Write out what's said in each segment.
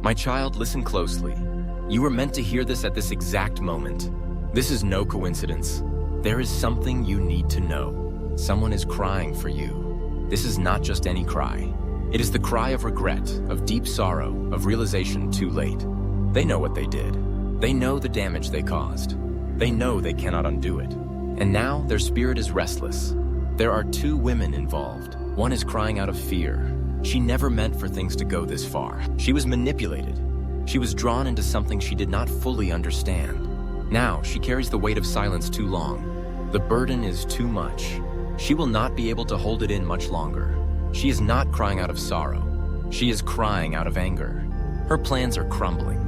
My child, listen closely. You were meant to hear this at this exact moment. This is no coincidence. There is something you need to know. Someone is crying for you. This is not just any cry. It is the cry of regret, of deep sorrow, of realization too late. They know what they did. They know the damage they caused. They know they cannot undo it. And now their spirit is restless. There are two women involved. One is crying out of fear. She never meant for things to go this far. She was manipulated. She was drawn into something she did not fully understand. Now she carries the weight of silence too long. The burden is too much. She will not be able to hold it in much longer. She is not crying out of sorrow. She is crying out of anger. Her plans are crumbling.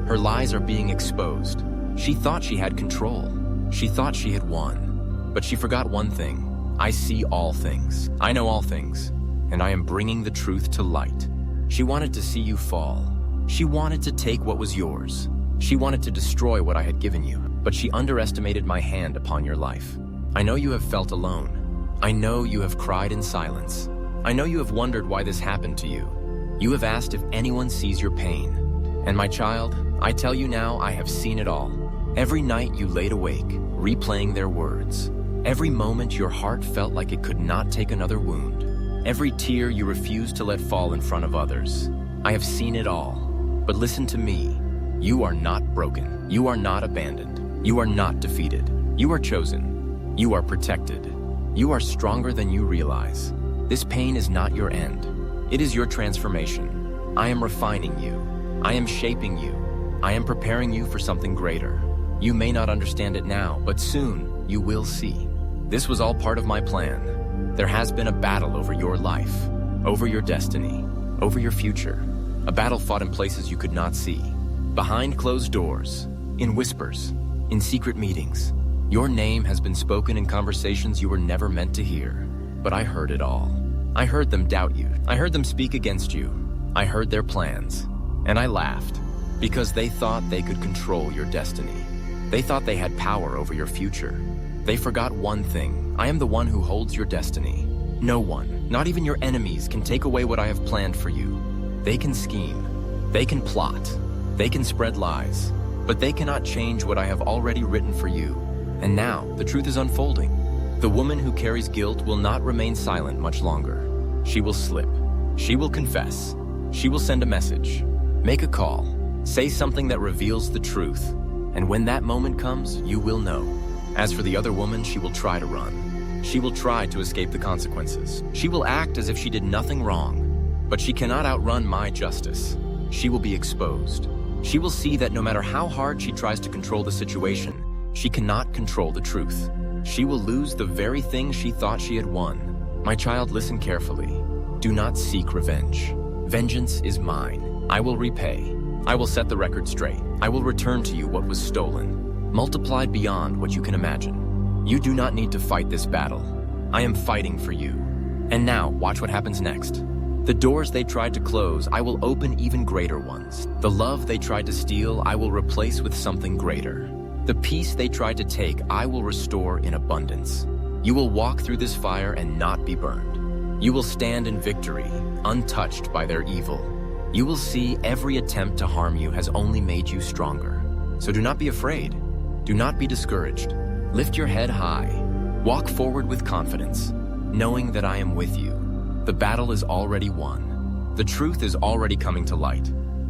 Her lies are being exposed. She thought she had control. She thought she had won. But she forgot one thing. I see all things. I know all things. And I am bringing the truth to light. She wanted to see you fall. She wanted to take what was yours. She wanted to destroy what I had given you. But she underestimated my hand upon your life. I know you have felt alone. I know you have cried in silence. I know you have wondered why this happened to you. You have asked if anyone sees your pain. And my child, I tell you now, I have seen it all. Every night you laid awake, replaying their words. Every moment your heart felt like it could not take another wound. Every tear you refused to let fall in front of others. I have seen it all. But listen to me. You are not broken. You are not abandoned. You are not defeated. You are chosen. You are protected. You are stronger than you realize. This pain is not your end. It is your transformation. I am refining you. I am shaping you. I am preparing you for something greater. You may not understand it now, but soon you will see. This was all part of my plan. There has been a battle over your life, over your destiny, over your future. A battle fought in places you could not see. Behind closed doors, in whispers, in secret meetings. Your name has been spoken in conversations you were never meant to hear. But I heard it all. I heard them doubt you. I heard them speak against you. I heard their plans. And I laughed, because they thought they could control your destiny. They thought they had power over your future. They forgot one thing. I am the one who holds your destiny. No one, not even your enemies, can take away what I have planned for you. They can scheme. They can plot. They can spread lies. But they cannot change what I have already written for you. And now, the truth is unfolding. The woman who carries guilt will not remain silent much longer. She will slip. She will confess. She will send a message. Make a call. Say something that reveals the truth. And when that moment comes, you will know. As for the other woman, she will try to run. She will try to escape the consequences. She will act as if she did nothing wrong. But she cannot outrun my justice. She will be exposed. She will see that no matter how hard she tries to control the situation, she cannot control the truth. She will lose the very thing she thought she had won. My child, listen carefully. Do not seek revenge. Vengeance is mine. I will repay. I will set the record straight. I will return to you what was stolen, multiplied beyond what you can imagine. You do not need to fight this battle. I am fighting for you. And now, watch what happens next. The doors they tried to close, I will open even greater ones. The love they tried to steal, I will replace with something greater. The peace they tried to take, I will restore in abundance. You will walk through this fire and not be burned. You will stand in victory, untouched by their evil. You will see every attempt to harm you has only made you stronger. So do not be afraid. Do not be discouraged. Lift your head high. Walk forward with confidence, knowing that I am with you. The battle is already won. The truth is already coming to light.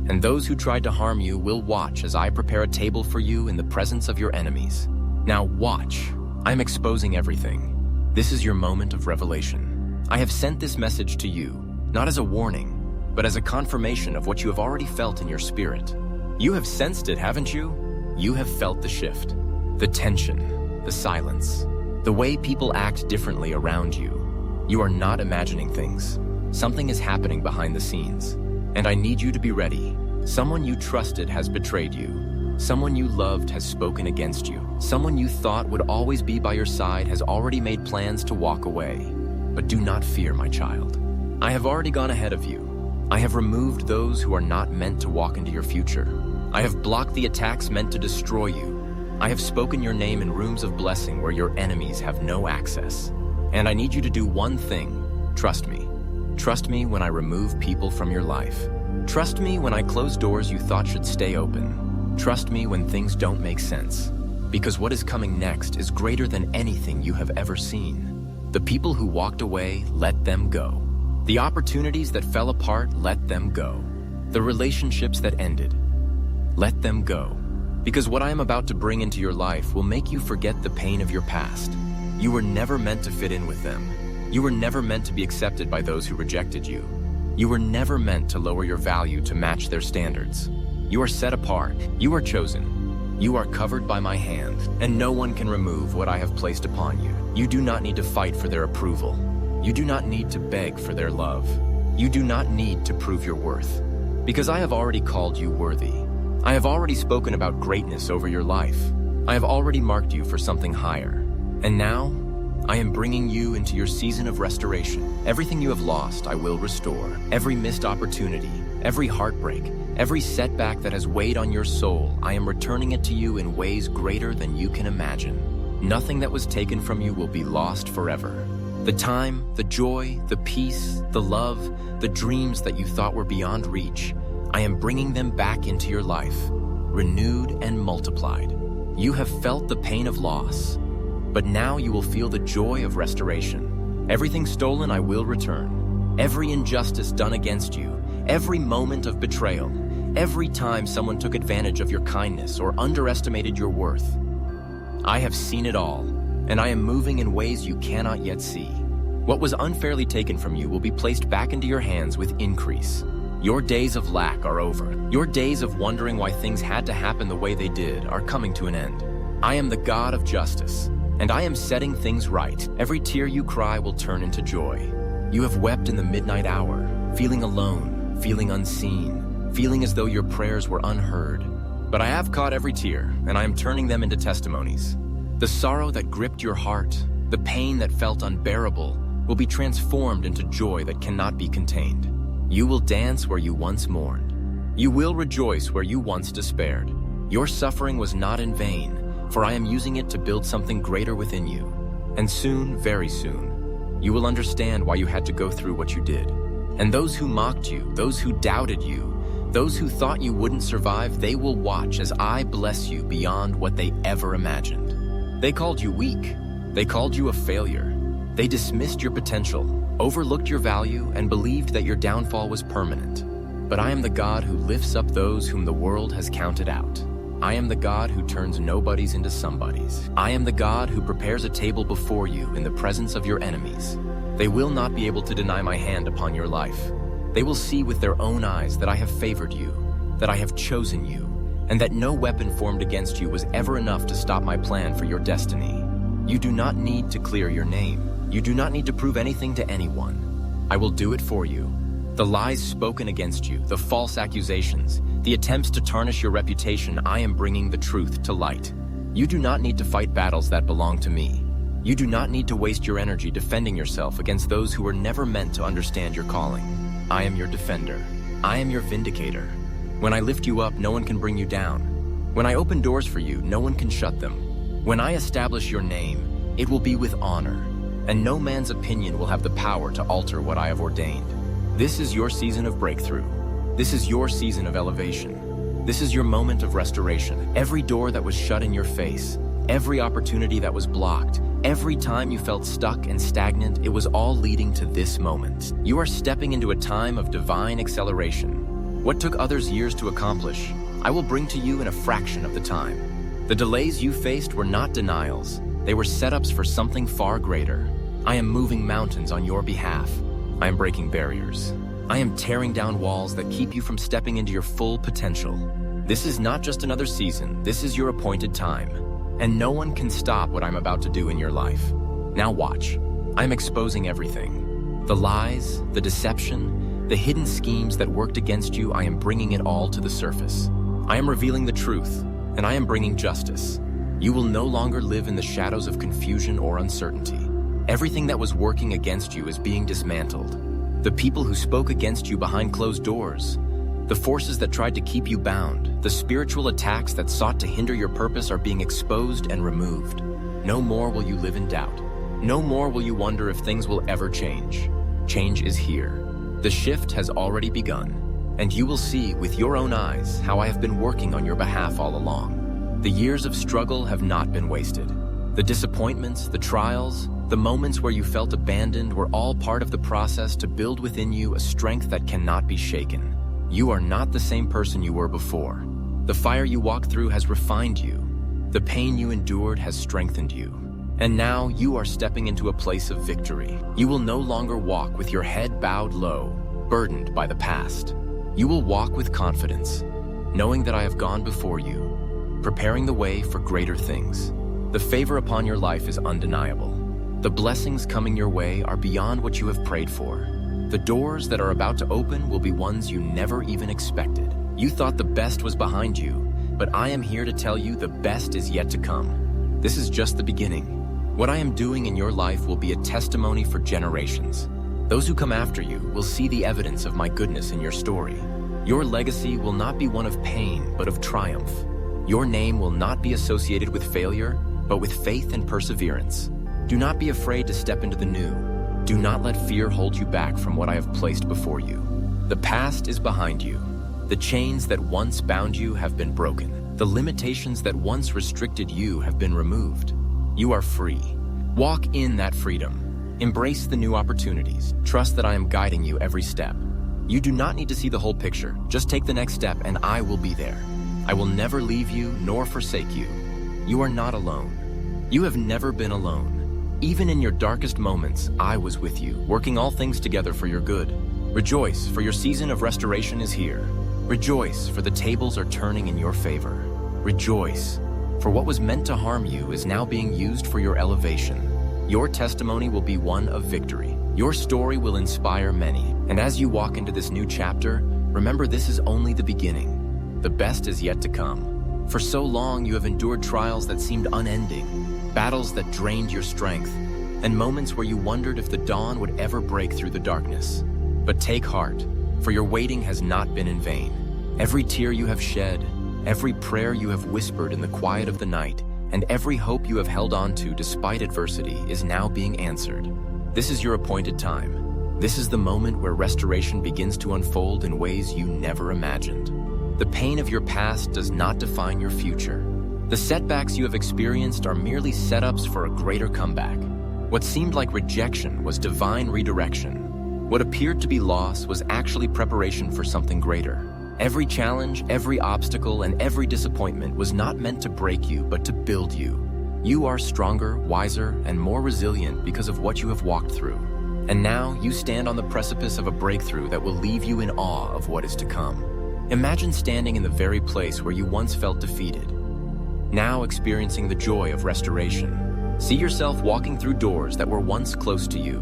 And those who tried to harm you will watch as I prepare a table for you in the presence of your enemies. Now watch. I am exposing everything. This is your moment of revelation. I have sent this message to you, not as a warning, but as a confirmation of what you have already felt in your spirit. You have sensed it, haven't you? You have felt the shift, the tension, the silence, the way people act differently around you. You are not imagining things. Something is happening behind the scenes. And I need you to be ready. Someone you trusted has betrayed you. Someone you loved has spoken against you. Someone you thought would always be by your side has already made plans to walk away. But do not fear, my child. I have already gone ahead of you. I have removed those who are not meant to walk into your future. I have blocked the attacks meant to destroy you. I have spoken your name in rooms of blessing where your enemies have no access. And I need you to do one thing. Trust me. Trust me when I remove people from your life. Trust me when I close doors you thought should stay open. Trust me when things don't make sense. Because what is coming next is greater than anything you have ever seen. The people who walked away, let them go. The opportunities that fell apart, let them go. The relationships that ended, let them go. Because what I am about to bring into your life will make you forget the pain of your past. You were never meant to fit in with them. You were never meant to be accepted by those who rejected you. You were never meant to lower your value to match their standards. You are set apart. You are chosen. You are covered by my hand, and no one can remove what I have placed upon you. You do not need to fight for their approval. You do not need to beg for their love. You do not need to prove your worth. Because I have already called you worthy. I have already spoken about greatness over your life. I have already marked you for something higher. And now, I am bringing you into your season of restoration. Everything you have lost, I will restore. Every missed opportunity, every heartbreak, every setback that has weighed on your soul, I am returning it to you in ways greater than you can imagine. Nothing that was taken from you will be lost forever. The time, the joy, the peace, the love, the dreams that you thought were beyond reach, I am bringing them back into your life, renewed and multiplied. You have felt the pain of loss, but now you will feel the joy of restoration. Everything stolen I will return. Every injustice done against you, every moment of betrayal, every time someone took advantage of your kindness or underestimated your worth. I have seen it all, and I am moving in ways you cannot yet see. What was unfairly taken from you will be placed back into your hands with increase. Your days of lack are over. Your days of wondering why things had to happen the way they did are coming to an end. I am the God of justice, and I am setting things right. Every tear you cry will turn into joy. You have wept in the midnight hour, feeling alone, feeling unseen, feeling as though your prayers were unheard. But I have caught every tear, and I am turning them into testimonies. The sorrow that gripped your heart, the pain that felt unbearable, will be transformed into joy that cannot be contained. You will dance where you once mourned. You will rejoice where you once despaired. Your suffering was not in vain, for I am using it to build something greater within you. And soon, very soon, you will understand why you had to go through what you did. And those who mocked you, those who doubted you, those who thought you wouldn't survive, they will watch as I bless you beyond what they ever imagined. They called you weak. They called you a failure. They dismissed your potential, overlooked your value, and believed that your downfall was permanent. But I am the God who lifts up those whom the world has counted out. I am the God who turns nobodies into somebodies. I am the God who prepares a table before you in the presence of your enemies. They will not be able to deny my hand upon your life. They will see with their own eyes that I have favored you, that I have chosen you, and that no weapon formed against you was ever enough to stop my plan for your destiny. You do not need to clear your name. You do not need to prove anything to anyone. I will do it for you. The lies spoken against you, the false accusations, the attempts to tarnish your reputation, I am bringing the truth to light. You do not need to fight battles that belong to me. You do not need to waste your energy defending yourself against those who were never meant to understand your calling. I am your defender. I am your vindicator. When I lift you up, no one can bring you down. When I open doors for you, no one can shut them. When I establish your name, it will be with honor. And no man's opinion will have the power to alter what I have ordained. This is your season of breakthrough. This is your season of elevation. This is your moment of restoration. Every door that was shut in your face, every opportunity that was blocked, every time you felt stuck and stagnant, it was all leading to this moment. You are stepping into a time of divine acceleration. What took others years to accomplish, I will bring to you in a fraction of the time. The delays you faced were not denials. They were setups for something far greater. I am moving mountains on your behalf. I am breaking barriers. I am tearing down walls that keep you from stepping into your full potential. This is not just another season. This is your appointed time. And no one can stop what I'm about to do in your life. Now watch. I'm exposing everything. The lies, the deception, the hidden schemes that worked against you, I am bringing it all to the surface. I am revealing the truth, and I am bringing justice. You will no longer live in the shadows of confusion or uncertainty. Everything that was working against you is being dismantled. The people who spoke against you behind closed doors, the forces that tried to keep you bound, the spiritual attacks that sought to hinder your purpose are being exposed and removed. No more will you live in doubt. No more will you wonder if things will ever change. Change is here. The shift has already begun. and you will see with your own eyes how I have been working on your behalf all along. The years of struggle have not been wasted. The disappointments, the trials, the moments where you felt abandoned were all part of the process to build within you a strength that cannot be shaken. You are not the same person you were before. The fire you walked through has refined you. The pain you endured has strengthened you. And now you are stepping into a place of victory. You will no longer walk with your head bowed low, burdened by the past. You will walk with confidence, knowing that I have gone before you, preparing the way for greater things. The favor upon your life is undeniable. The blessings coming your way are beyond what you have prayed for. The doors that are about to open will be ones you never even expected. You thought the best was behind you, but I am here to tell you the best is yet to come. This is just the beginning. What I am doing in your life will be a testimony for generations. Those who come after you will see the evidence of my goodness in your story. Your legacy will not be one of pain, but of triumph. Your name will not be associated with failure, but with faith and perseverance. Do not be afraid to step into the new. Do not let fear hold you back from what I have placed before you. The past is behind you. The chains that once bound you have been broken. The limitations that once restricted you have been removed. You are free. Walk in that freedom. Embrace the new opportunities. Trust that I am guiding you every step. You do not need to see the whole picture. Just take the next step and I will be there. I will never leave you nor forsake you. You are not alone. You have never been alone. Even in your darkest moments, I was with you, working all things together for your good. Rejoice, for your season of restoration is here. Rejoice, for the tables are turning in your favor. Rejoice, for what was meant to harm you is now being used for your elevation. Your testimony will be one of victory. Your story will inspire many. And as you walk into this new chapter, remember this is only the beginning. The best is yet to come. For so long you have endured trials that seemed unending, battles that drained your strength, and moments where you wondered if the dawn would ever break through the darkness. But take heart, for your waiting has not been in vain. Every tear you have shed, every prayer you have whispered in the quiet of the night, and every hope you have held on to despite adversity is now being answered. This is your appointed time. This is the moment where restoration begins to unfold in ways you never imagined. The pain of your past does not define your future. The setbacks you have experienced are merely setups for a greater comeback. What seemed like rejection was divine redirection. What appeared to be loss was actually preparation for something greater. Every challenge, every obstacle, and every disappointment was not meant to break you, but to build you. You are stronger, wiser, and more resilient because of what you have walked through. And now you stand on the precipice of a breakthrough that will leave you in awe of what is to come. Imagine standing in the very place where you once felt defeated, now experiencing the joy of restoration. See yourself walking through doors that were once close to you.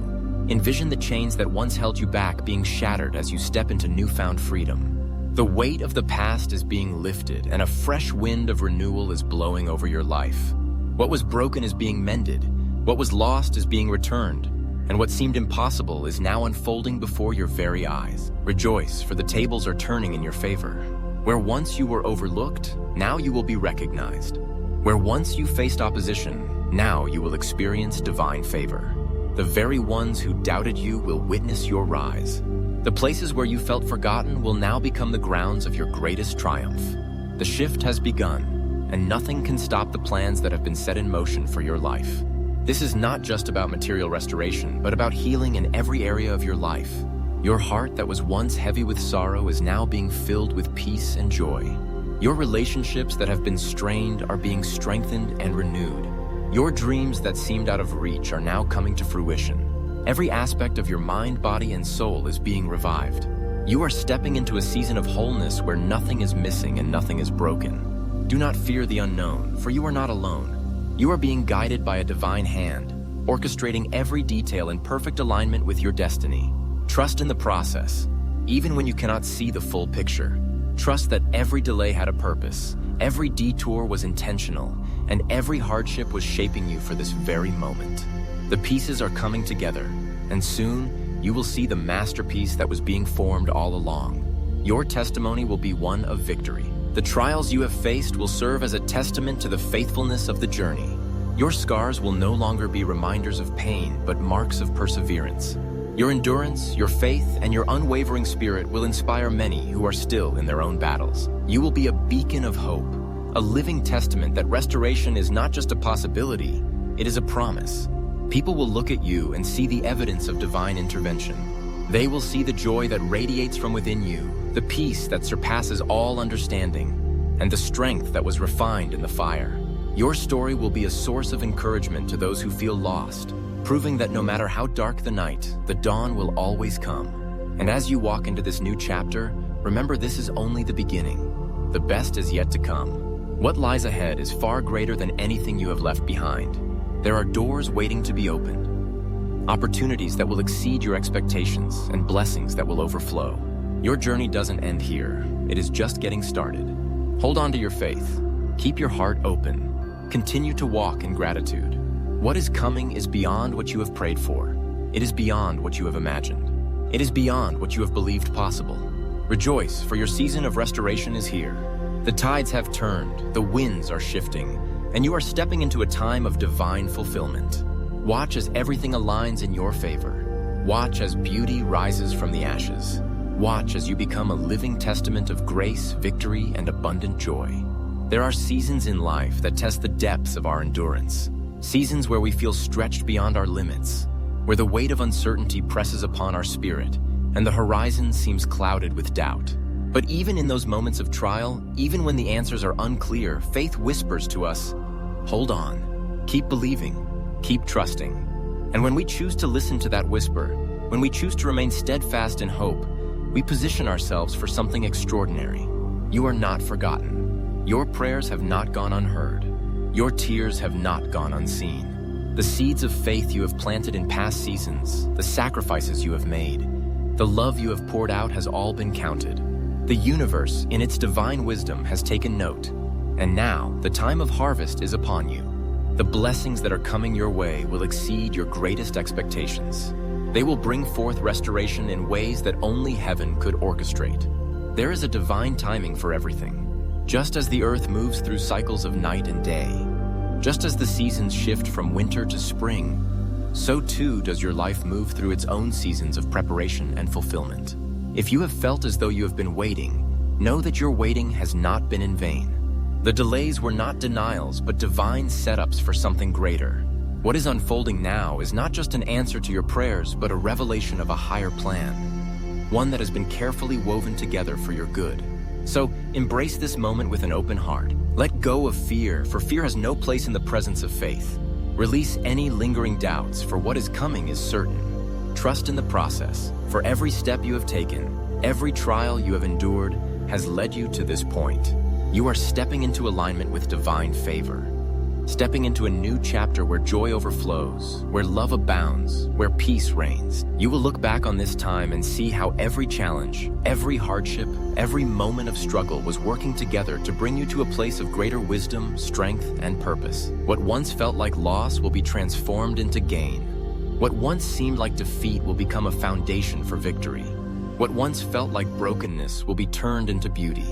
Envision the chains that once held you back being shattered as you step into newfound freedom. The weight of the past is being lifted, and a fresh wind of renewal is blowing over your life. What was broken is being mended, what was lost is being returned, and what seemed impossible is now unfolding before your very eyes. Rejoice, for the tables are turning in your favor. Where once you were overlooked, now you will be recognized. Where once you faced opposition, now you will experience divine favor. The very ones who doubted you will witness your rise. The places where you felt forgotten will now become the grounds of your greatest triumph. The shift has begun, and nothing can stop the plans that have been set in motion for your life. This is not just about material restoration, but about healing in every area of your life. Your heart that was once heavy with sorrow is now being filled with peace and joy. Your relationships that have been strained are being strengthened and renewed. Your dreams that seemed out of reach are now coming to fruition. Every aspect of your mind, body, and soul is being revived. You are stepping into a season of wholeness where nothing is missing and nothing is broken. Do not fear the unknown, for you are not alone. You are being guided by a divine hand, orchestrating every detail in perfect alignment with your destiny. Trust in the process, even when you cannot see the full picture. Trust that every delay had a purpose, every detour was intentional, and every hardship was shaping you for this very moment. The pieces are coming together, and soon you will see the masterpiece that was being formed all along. Your testimony will be one of victory. The trials you have faced will serve as a testament to the faithfulness of the journey. Your scars will no longer be reminders of pain, but marks of perseverance. Your endurance, your faith, and your unwavering spirit will inspire many who are still in their own battles. You will be a beacon of hope, a living testament that restoration is not just a possibility, it is a promise. People will look at you and see the evidence of divine intervention. They will see the joy that radiates from within you, the peace that surpasses all understanding, and the strength that was refined in the fire. Your story will be a source of encouragement to those who feel lost, proving that no matter how dark the night, the dawn will always come. And as you walk into this new chapter, remember this is only the beginning. The best is yet to come. What lies ahead is far greater than anything you have left behind. There are doors waiting to be opened, opportunities that will exceed your expectations, and blessings that will overflow. Your journey doesn't end here. It is just getting started. Hold on to your faith. Keep your heart open. Continue to walk in gratitude. What is coming is beyond what you have prayed for. It is beyond what you have imagined. It is beyond what you have believed possible. Rejoice, for your season of restoration is here. The tides have turned, the winds are shifting, and you are stepping into a time of divine fulfillment. Watch as everything aligns in your favor. Watch as beauty rises from the ashes. Watch as you become a living testament of grace, victory, and abundant joy. There are seasons in life that test the depths of our endurance. Seasons where we feel stretched beyond our limits, where the weight of uncertainty presses upon our spirit, and the horizon seems clouded with doubt. But even in those moments of trial, even when the answers are unclear, faith whispers to us, hold on, keep believing, keep trusting. And when we choose to listen to that whisper, when we choose to remain steadfast in hope, we position ourselves for something extraordinary. You are not forgotten. Your prayers have not gone unheard. Your tears have not gone unseen. The seeds of faith you have planted in past seasons, the sacrifices you have made, the love you have poured out has all been counted. The universe, in its divine wisdom, has taken note. And now, the time of harvest is upon you. The blessings that are coming your way will exceed your greatest expectations. They will bring forth restoration in ways that only heaven could orchestrate. There is a divine timing for everything. Just as the earth moves through cycles of night and day, just as the seasons shift from winter to spring, so too does your life move through its own seasons of preparation and fulfillment. If you have felt as though you have been waiting, know that your waiting has not been in vain. The delays were not denials, but divine setups for something greater. What is unfolding now is not just an answer to your prayers, but a revelation of a higher plan, one that has been carefully woven together for your good. So, embrace this moment with an open heart. Let go of fear, for fear has no place in the presence of faith. Release any lingering doubts, for what is coming is certain. Trust in the process, for every step you have taken, every trial you have endured, has led you to this point. You are stepping into alignment with divine favor. Stepping into a new chapter where joy overflows, where love abounds, where peace reigns. You will look back on this time and see how every challenge, every hardship, every moment of struggle was working together to bring you to a place of greater wisdom, strength, and purpose. What once felt like loss will be transformed into gain. What once seemed like defeat will become a foundation for victory. What once felt like brokenness will be turned into beauty.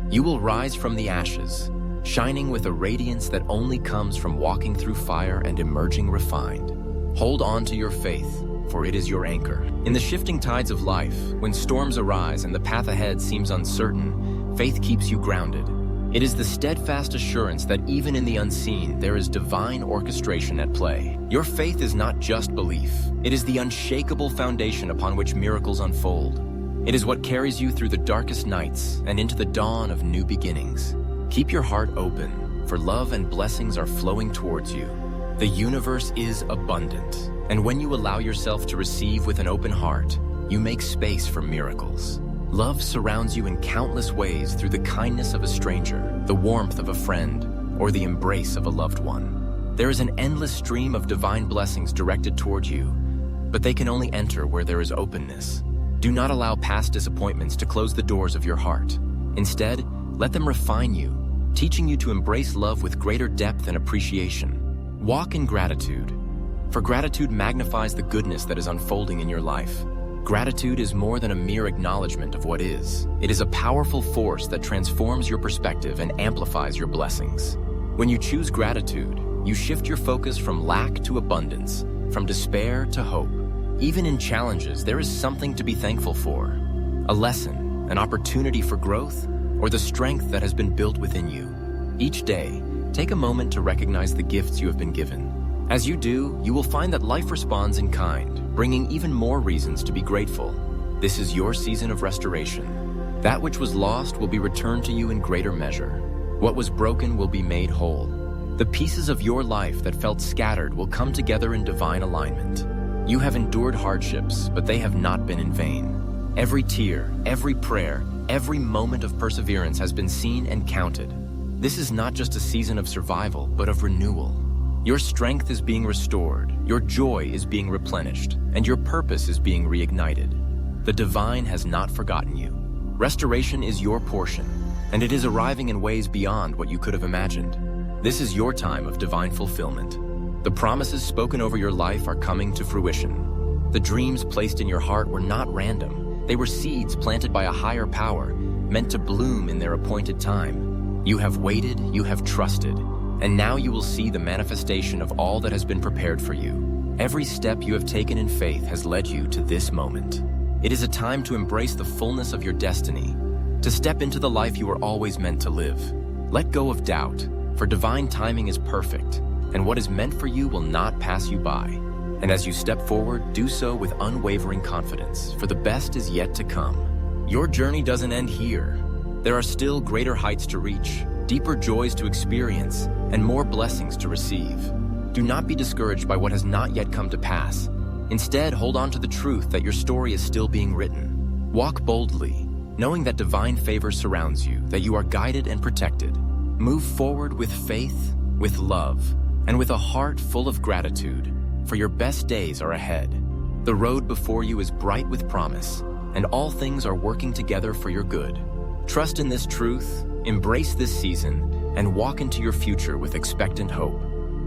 You will rise from the ashes, shining with a radiance that only comes from walking through fire and emerging refined. Hold on to your faith, for it is your anchor. In the shifting tides of life, when storms arise and the path ahead seems uncertain, faith keeps you grounded. It is the steadfast assurance that even in the unseen, there is divine orchestration at play. Your faith is not just belief. It is the unshakable foundation upon which miracles unfold. It is what carries you through the darkest nights and into the dawn of new beginnings. Keep your heart open, for love and blessings are flowing towards you. The universe is abundant, and when you allow yourself to receive with an open heart, you make space for miracles. Love surrounds you in countless ways through the kindness of a stranger, the warmth of a friend, or the embrace of a loved one. There is an endless stream of divine blessings directed toward you, but they can only enter where there is openness. Do not allow past disappointments to close the doors of your heart. Instead, let them refine you, teaching you to embrace love with greater depth and appreciation. Walk in gratitude, for gratitude magnifies the goodness that is unfolding in your life. Gratitude is more than a mere acknowledgement of what is. It is a powerful force that transforms your perspective and amplifies your blessings. When you choose gratitude, you shift your focus from lack to abundance, from despair to hope, Even in challenges, there is something to be thankful for. A lesson, an opportunity for growth, or the strength that has been built within you. Each day, take a moment to recognize the gifts you have been given. As you do, you will find that life responds in kind, bringing even more reasons to be grateful. This is your season of restoration. That which was lost will be returned to you in greater measure. What was broken will be made whole. The pieces of your life that felt scattered will come together in divine alignment. You have endured hardships, but they have not been in vain. Every tear, every prayer, every moment of perseverance has been seen and counted. This is not just a season of survival, but of renewal. Your strength is being restored, your joy is being replenished, and your purpose is being reignited. The divine has not forgotten you. Restoration is your portion, and it is arriving in ways beyond what you could have imagined. This is your time of divine fulfillment. The promises spoken over your life are coming to fruition. The dreams placed in your heart were not random. They were seeds planted by a higher power, meant to bloom in their appointed time. You have waited, you have trusted, and now you will see the manifestation of all that has been prepared for you. Every step you have taken in faith has led you to this moment. It is a time to embrace the fullness of your destiny, to step into the life you were always meant to live. Let go of doubt, for divine timing is perfect, and what is meant for you will not pass you by. And as you step forward, do so with unwavering confidence, for the best is yet to come. Your journey doesn't end here. There are still greater heights to reach, deeper joys to experience, and more blessings to receive. Do not be discouraged by what has not yet come to pass. Instead, hold on to the truth that your story is still being written. Walk boldly, knowing that divine favor surrounds you, that you are guided and protected. Move forward with faith, with love, and with a heart full of gratitude, for your best days are ahead. The road before you is bright with promise, and all things are working together for your good. Trust in this truth, embrace this season, and walk into your future with expectant hope.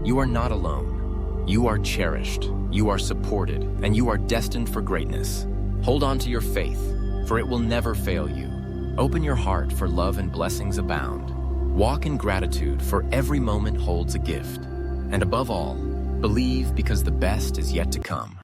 You are not alone. You are cherished, you are supported, and you are destined for greatness. Hold on to your faith, for it will never fail you. Open your heart, for love and blessings abound. Walk in gratitude, for every moment holds a gift. And above all, believe, because the best is yet to come.